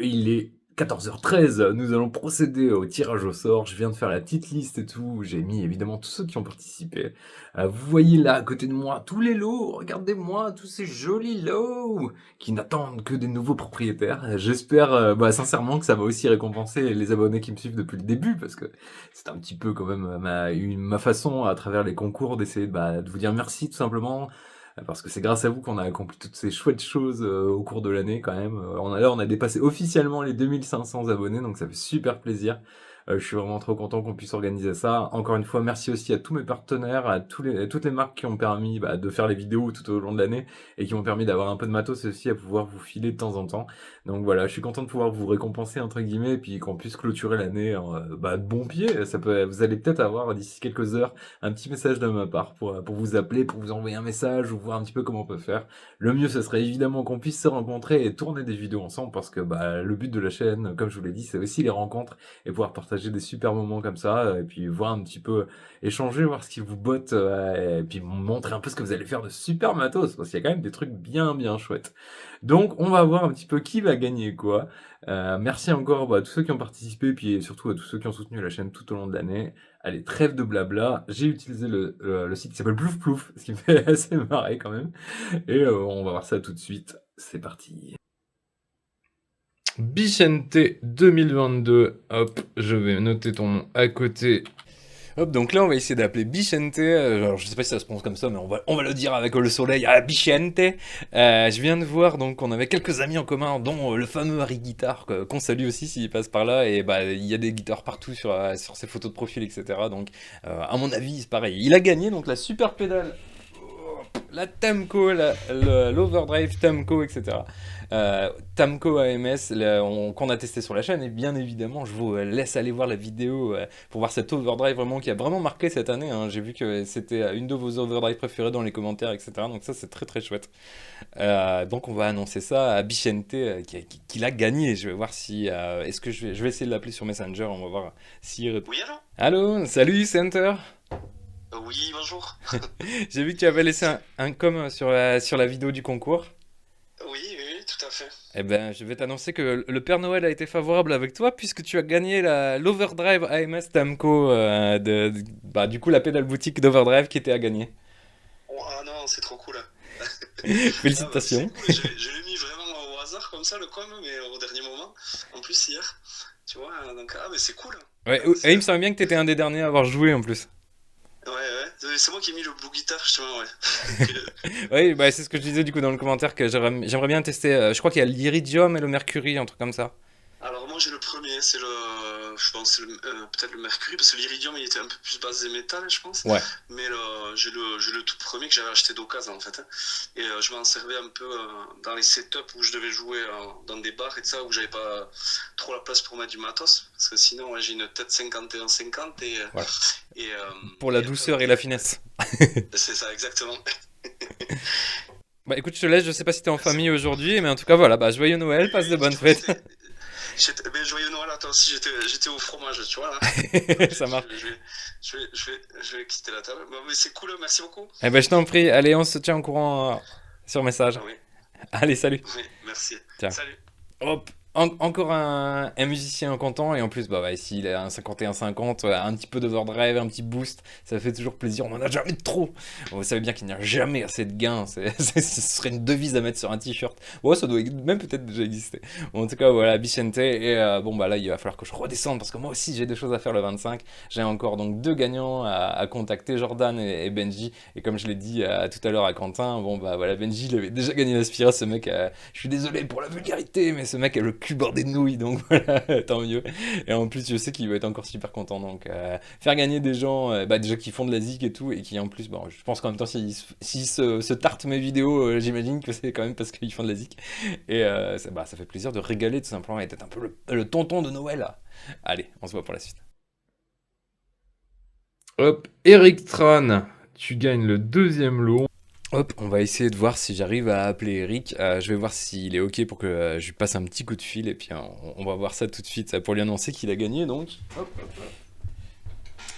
Il est 14h13, nous allons procéder au tirage au sort. Je viens de faire la petite liste et tout, j'ai mis évidemment tous ceux qui ont participé. Vous voyez là à côté de moi tous les lots, regardez-moi tous ces jolis lots qui n'attendent que des nouveaux propriétaires. J'espère sincèrement que ça va aussi récompenser les abonnés qui me suivent depuis le début, parce que c'est un petit peu quand même ma façon à travers les concours d'essayer de vous dire merci tout simplement. Parce que c'est grâce à vous qu'on a accompli toutes ces chouettes choses au cours de l'année quand même. On a dépassé officiellement les 2500 abonnés, donc ça fait super plaisir. Je suis vraiment trop content qu'on puisse organiser ça. Encore une fois, merci aussi à tous mes partenaires, à toutes les marques qui ont permis de faire les vidéos tout au long de l'année, et qui m'ont permis d'avoir un peu de matos aussi à pouvoir vous filer de temps en temps. Donc voilà, je suis content de pouvoir vous récompenser entre guillemets, et puis qu'on puisse clôturer l'année de bon pied. Vous allez peut-être avoir d'ici quelques heures un petit message de ma part pour vous appeler, pour vous envoyer un message, ou voir un petit peu comment on peut faire. Le mieux, ce serait évidemment qu'on puisse se rencontrer et tourner des vidéos ensemble, parce que le but de la chaîne, comme je vous l'ai dit, c'est aussi les rencontres et pouvoir partager partager des super moments comme ça, et puis voir un petit peu, échanger, voir ce qui vous botte, et puis montrer un peu ce que vous allez faire de super matos, parce qu'il y a quand même des trucs bien, bien chouettes. Donc on va voir un petit peu qui va gagner quoi. Merci encore à tous ceux qui ont participé, puis surtout à tous ceux qui ont soutenu la chaîne tout au long de l'année. Allez, trêve de blabla, j'ai utilisé le site qui s'appelle Plouf Plouf, ce qui me fait assez marrer quand même. Et on va voir ça tout de suite. C'est parti. Bichente 2022, hop, je vais noter ton nom à côté. Hop, donc là on va essayer d'appeler Bichente, alors je sais pas si ça se prononce comme ça, mais on va le dire avec le soleil, Bichente. Je viens de voir donc qu'on avait quelques amis en commun, dont le fameux Harry Guitare, qu'on salue aussi s'il passe par là, et bah il y a des guitares partout sur ses photos de profil, etc. Donc à mon avis c'est pareil, il a gagné donc la super pédale, la Tamco, l'Overdrive Tamco, etc. Tamco AMS qu'on a testé sur la chaîne, et bien évidemment je vous laisse aller voir la vidéo pour voir cette overdrive vraiment qui a vraiment marqué cette année, hein. J'ai vu que c'était une de vos overdrive préférées dans les commentaires, etc. Donc ça c'est très très chouette. Donc on va annoncer ça à Bichente qui l'a gagné. Je vais voir si est-ce que je vais essayer de l'appeler sur Messenger, on va voir si... Oui, allô? Allô, salut Center. Oui, bonjour. J'ai vu que tu avais laissé un com sur la vidéo du concours. Oui, oui, tout à fait. Eh ben, je vais t'annoncer que le Père Noël a été favorable avec toi puisque tu as gagné l'Overdrive AMS Tamco, bah, du coup la pédale boutique d'Overdrive qui était à gagner. Oh, ah non, c'est trop cool. Félicitations. Ah, bah, c'est cool. Je l'ai mis vraiment au hasard comme ça, le com, mais au dernier moment. En plus, hier. Tu vois, donc, mais c'est cool. Ouais, Ah, et il me semble bien que tu étais un des derniers à avoir joué en plus. Ouais, c'est moi qui ai mis le Blue Guitar, justement, ouais. Oui, bah, c'est ce que je disais du coup dans le commentaire que j'aimerais bien tester. Je crois qu'il y a l'Iridium et le Mercury, un truc comme ça. Alors moi j'ai le premier, c'est je pense c'est peut-être le Mercury, parce que l'Iridium il était un peu plus basé métal je pense, Ouais. mais j'ai le tout premier que j'avais acheté d'occasion en fait, hein. Et je m'en servais un peu dans les setups où je devais jouer dans des bars et tout ça, où j'avais pas trop la place pour mettre du matos, parce que sinon j'ai une tête 51-50 Voilà. et Pour la et douceur et la finesse. c'est ça exactement. Bah écoute, je te laisse, je sais pas si t'es en famille aujourd'hui, mais en tout cas voilà, bah joyeux Noël, passe de bonnes fêtes. Ben, joyeux Noël à toi aussi, j'étais au fromage, tu vois là. Ça marche. Je vais quitter la table. Mais c'est cool, merci beaucoup. Eh ben je t'en prie, allez, on se tient au courant sur message. Oui, Allez, salut. oui, merci. Ciao. Salut. Hop, encore un musicien content, et en plus, bah ouais, s'il a un 51-50, un petit peu d'overdrive, un petit boost, ça fait toujours plaisir, on en a jamais de trop. Vous savez bien qu'il n'y a jamais assez de gains, ce serait une devise à mettre sur un t-shirt. Ouais, ça doit même peut-être déjà exister. Bon, en tout cas, voilà, Bichente, et bon, bah là, il va falloir que je redescende, parce que moi aussi, j'ai des choses à faire le 25. J'ai encore donc 2 gagnants à contacter, Jordan et Benji, et comme je l'ai dit tout à l'heure à Quentin, bon, bah voilà, Benji, il avait déjà gagné l'Aspira, ce mec, je suis désolé pour la vulgarité, mais ce mec a le cul bordé de nouilles, donc voilà, tant mieux. Et en plus, je sais qu'il va être encore super content, donc faire gagner des gens bah, déjà qui font de la zik et tout, et qui en plus, bon, je pense qu'en même temps, s'ils se tartent mes vidéos, j'imagine que c'est quand même parce qu'ils font de la zik. Et ça fait plaisir de régaler tout simplement, et d'être un peu le tonton de Noël. Allez, on se voit pour la suite. Hop, Eric Tran, tu gagnes le 2e lot. Hop, on va essayer de voir si j'arrive à appeler Eric. Je vais voir s'il est OK pour que je lui passe un petit coup de fil, et puis on va voir ça tout de suite pour lui annoncer qu'il a gagné. Donc, hop.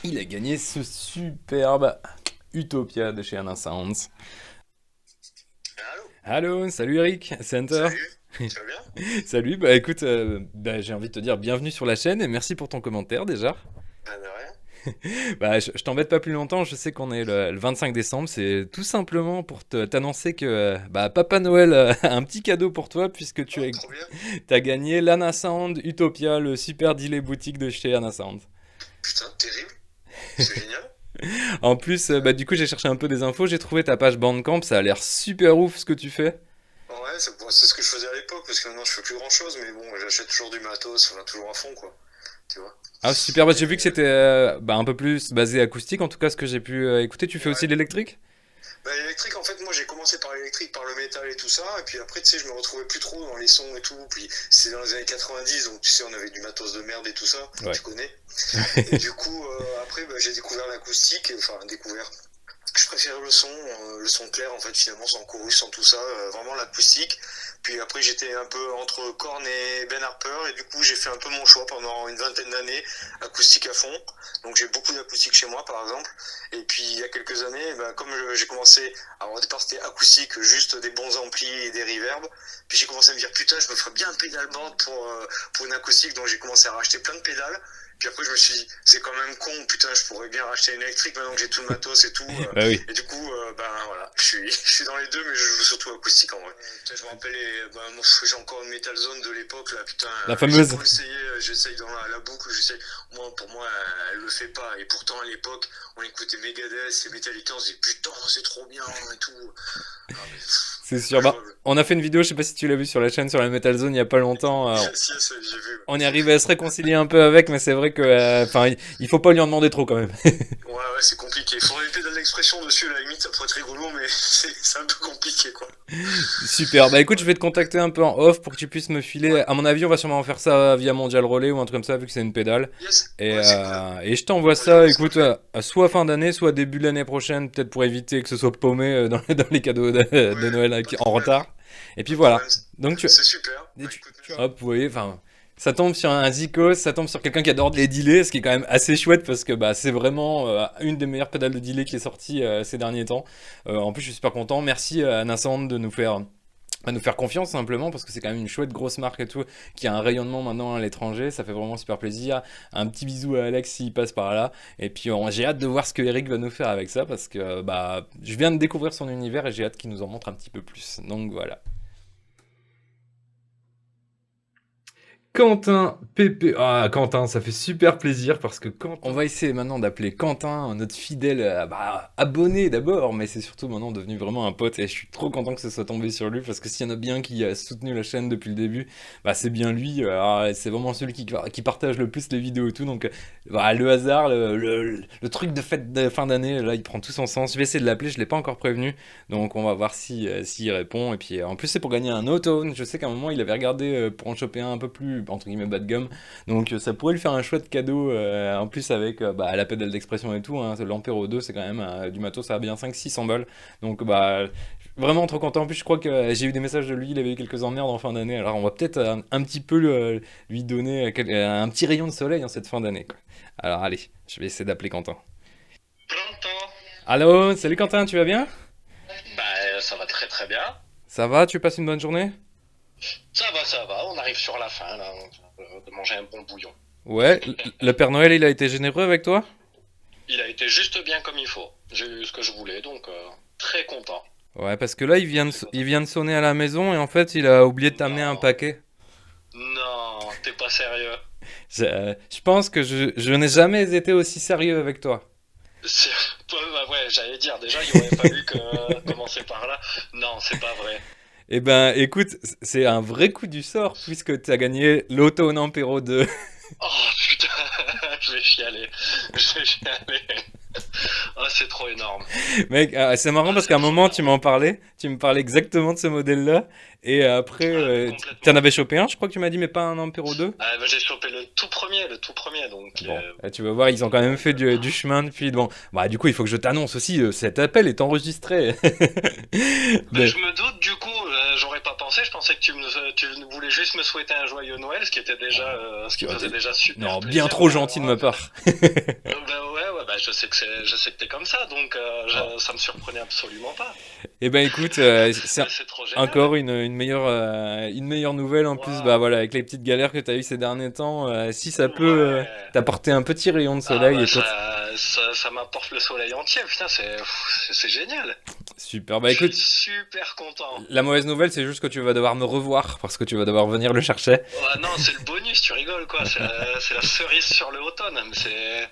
Il a gagné ce superbe Utopia de chez Anna Sounds. Allô, salut Eric, c'est Hunter. Salut, tu vas bien? Salut, bah écoute, bah, j'ai envie de te dire bienvenue sur la chaîne, et merci pour ton commentaire déjà. Ah, de rien. Bah, je t'embête pas plus longtemps, je sais qu'on est le 25 décembre, c'est tout simplement pour t'annoncer que bah, Papa Noël a un petit cadeau pour toi, puisque tu Trop bien. as gagné l'Anna Sound Utopia, le super delay boutique de chez Anna Sound. Putain, terrible. C'est génial. En plus, bah, du coup, j'ai cherché un peu des infos, j'ai trouvé ta page Bandcamp, ça a l'air super ouf ce que tu fais. Ouais, c'est ce que je faisais à l'époque, parce que maintenant je fais plus grand chose, mais bon, j'achète toujours du matos, enfin, toujours à fond, quoi. Tu vois. Ah super, bah, j'ai vu que c'était bah, un peu plus basé acoustique, en tout cas ce que j'ai pu écouter. Tu fais aussi de l'électrique? Bah, l'électrique, en fait, moi j'ai commencé par l'électrique, par le métal et tout ça, et puis après, tu sais, je me retrouvais plus trop dans les sons et tout, puis c'était dans les années 90, donc tu sais, on avait du matos de merde et tout ça, Ouais. tu connais. Et du coup, après, bah, j'ai découvert l'acoustique, enfin, je préfère le son clair, en fait, finalement, sans chorus, sans tout ça, vraiment l'acoustique. Puis après, j'étais un peu entre Korn et Ben Harper, et du coup, j'ai fait un peu mon choix pendant une vingtaine d'années, acoustique à fond. Donc j'ai beaucoup d'acoustique chez moi, par exemple. Et puis il y a quelques années, comme j'ai commencé, alors au départ c'était acoustique, juste des bons amplis et des reverbs. Puis j'ai commencé à me dire putain, je me ferais bien un pédalboard pour une acoustique, donc j'ai commencé à racheter plein de pédales. Puis après je me suis dit, c'est quand même con, putain, je pourrais bien racheter une électrique maintenant que j'ai tout le matos et tout. Bah oui. Et du coup, voilà, je suis dans les deux, mais je joue surtout acoustique en vrai. Putain, je me rappelle, moi, j'ai encore une Metal Zone de l'époque, là, putain. La fameuse. J'ai beau essayer, j'essaye dans la boucle, j'essaye. Pour moi, elle le fait pas. Et pourtant, à l'époque, on écoutait Megadeth et Metallica, on se disait putain, c'est trop bien et tout. Ah, mais, C'est sûr. Bah, on a fait une vidéo, je sais pas si tu l'as vu sur la chaîne, sur la Metal Zone il y a pas longtemps. Si, j'ai vu. On est arrivé à se réconcilier un peu avec, mais c'est vrai que, il faut pas lui en demander trop quand même. Ouais, c'est compliqué. Il faudrait une pédale d'expression dessus, à la limite, ça pourrait être rigolo, mais c'est un peu compliqué, quoi. Super. Bah écoute, je vais te contacter un peu en off pour que tu puisses me filer. À mon avis, on va sûrement faire ça via Mondial Relay ou un truc comme ça, vu que c'est une pédale. Yes. Et, Ouais, c'est cool. et je t'envoie ça, écoute, soit fin d'année, soit début de l'année prochaine, peut-être pour éviter que ce soit paumé dans les cadeaux de Noël pas de en problème. retard. Et puis Pas de voilà. problème. Donc tu, C'est super. et tu- Écoute, hop, vous voyez, enfin, ça tombe sur un Zikos, ça tombe sur quelqu'un qui adore les delays, ce qui est quand même assez chouette parce que bah, c'est vraiment une des meilleures pédales de delay qui est sortie ces derniers temps. En plus, je suis super content. Merci à Nascent de nous faire confiance simplement parce que c'est quand même une chouette grosse marque et tout qui a un rayonnement maintenant à l'étranger, ça fait vraiment super plaisir. Un petit bisou à Alex s'il passe par là et puis j'ai hâte de voir ce que Eric va nous faire avec ça parce que bah je viens de découvrir son univers et j'ai hâte qu'il nous en montre un petit peu plus. Donc voilà. Quentin Pépé. Ah, Quentin, ça fait super plaisir parce que Quentin. On va essayer maintenant d'appeler Quentin, notre fidèle abonné d'abord, mais c'est surtout maintenant devenu vraiment un pote et je suis trop content que ce soit tombé sur lui parce que s'il y en a bien qui a soutenu la chaîne depuis le début, bah c'est bien lui. Alors, c'est vraiment celui qui partage le plus les vidéos et tout. Donc, le hasard, le truc de fête de fin d'année, là, il prend tout son sens. Je vais essayer de l'appeler, je l'ai pas encore prévenu, donc on va voir s'il répond. Et puis en plus, c'est pour gagner un auto. Je sais qu'à un moment, il avait regardé pour en choper un peu plus entre guillemets bas de gamme, donc ça pourrait lui faire un chouette cadeau en plus avec la pédale d'expression et tout, hein. L'Ampero 2 c'est quand même du matos, ça a bien 500-600 balles, donc vraiment trop content. En plus je crois que j'ai eu des messages de lui, il avait eu quelques emmerdes en fin d'année, alors on va peut-être un petit peu lui donner un petit rayon de soleil en cette fin d'année, quoi. Alors allez, je vais essayer d'appeler Quentin. Pronto. Allô, salut Quentin, tu vas bien? Ça va très très bien. Ça va, tu passes une bonne journée? Ça va, on arrive sur la fin là, de manger un bon bouillon. Ouais, le Père Noël il a été généreux avec toi? Il a été juste bien comme il faut. J'ai eu ce que je voulais, donc très content. Ouais, parce que là il vient de sonner à la maison et en fait il a oublié de t'amener un Non. paquet. Non, t'es pas sérieux. Je pense que je n'ai jamais été aussi sérieux avec toi. C'est- ouais, j'allais dire déjà, il aurait fallu commencer par là. Non, c'est pas vrai. Eh ben, écoute, c'est un vrai coup du sort puisque tu as gagné l'Auto Ampero 2. Oh putain, je vais chialer. Je vais chialer. Oh, c'est trop énorme. Mec, c'est marrant parce qu'à un moment tu me parlais exactement de ce modèle-là et après Complètement. tu en avais chopé un, je crois que tu m'as dit, mais pas un Ampero 2. J'ai chopé le tout premier, donc. Bon, tu vas voir, ils ont quand même fait du chemin depuis. Bon, du coup, il faut que je t'annonce aussi, cet appel est enregistré. Mais- Je me doute, du coup, j'aurais pas pensé. Je pensais que tu voulais juste me souhaiter un joyeux Noël, ce qui qui faisait déjà super Non, plaisir. bien trop gentil de ma part. Ouais, je sais que t'es comme ça, donc ça me surprenait absolument pas. Eh ben écoute, Mais c'est c'est trop génial. encore une meilleure nouvelle en plus, Wow. voilà, avec les petites galères que tu as eues ces derniers temps, si ça peut Ouais. t'apporter un petit rayon de soleil, écoute, Ça m'apporte le soleil entier, putain, c'est génial. super. Je Écoute, suis super content. la mauvaise nouvelle, c'est juste que tu vas devoir me revoir parce que tu vas devoir venir le chercher. Non, c'est le bonus, tu rigoles quoi, c'est la cerise sur le automne, mais c'est.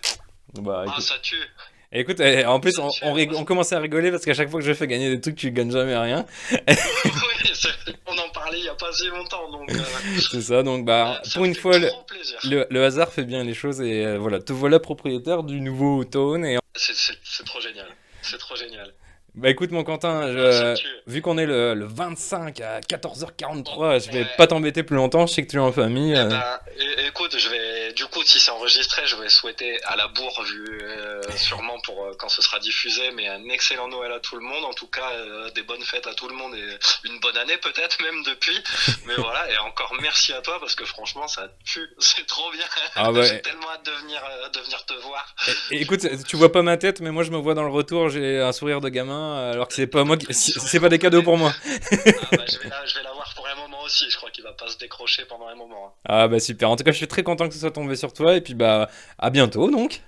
Ah, Écoute, ça tue. écoute, en plus, on commençait à rigoler parce qu'à chaque fois que je fais gagner des trucs, tu gagnes jamais rien. Oui, on en parlait il y a pas si longtemps, donc. C'est ça, donc Ça pour me une fait fois, trop plaisir. le hasard fait bien les choses et voilà, te voilà propriétaire du nouveau Tone et C'est trop génial. C'est trop génial. Bah écoute mon Quentin, Ça tue. vu qu'on est le 25 à 14h43, je vais Ouais. pas t'embêter plus longtemps, je sais que tu es en famille. Eh ben, écoute, du coup, si c'est enregistré, je vais souhaiter à la bourre, sûrement pour quand ce sera diffusé, mais un excellent Noël à tout le monde. En tout cas, des bonnes fêtes à tout le monde et une bonne année peut-être même depuis. Mais voilà, et encore merci à toi parce que franchement, ça tue, c'est trop bien. Ah bah, J'ai tellement hâte de venir te voir. écoute, tu vois pas ma tête, mais moi je me vois dans le retour, j'ai un sourire de gamin, alors que c'est pas moi, c'est pas des cadeaux pour moi. Ah bah, je vais l'avoir pour un moment aussi. Je crois qu'il va pas se décrocher pendant un moment, hein. Ah bah super, en tout cas je suis très content que ce soit tombé sur toi, et puis bah à bientôt donc.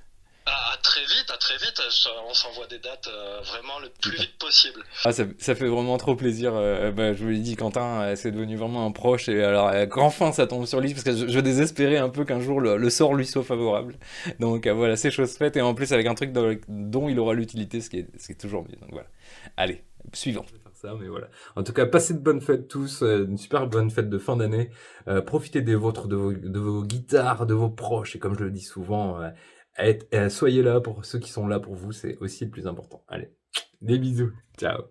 À très vite, à très vite. On s'envoie des dates vraiment le plus Super. vite possible. Ah, ça fait vraiment trop plaisir. Bah, je vous l'ai dit, Quentin, c'est devenu vraiment un proche. Et alors, qu'enfin ça tombe sur lui, parce que je désespérais un peu qu'un jour le sort lui soit favorable. Donc voilà, c'est chose faite. Et en plus, avec un truc dont il aura l'utilité, ce qui est toujours mieux. Donc voilà. Allez, suivant. Je vais faire ça, mais voilà. En tout cas, passez de bonnes fêtes tous, une super bonne fête de fin d'année. Profitez des vôtres, de vos guitares, de vos proches. Et comme je le dis souvent, soyez là pour ceux qui sont là pour vous, c'est aussi le plus important. Allez, des bisous. Ciao.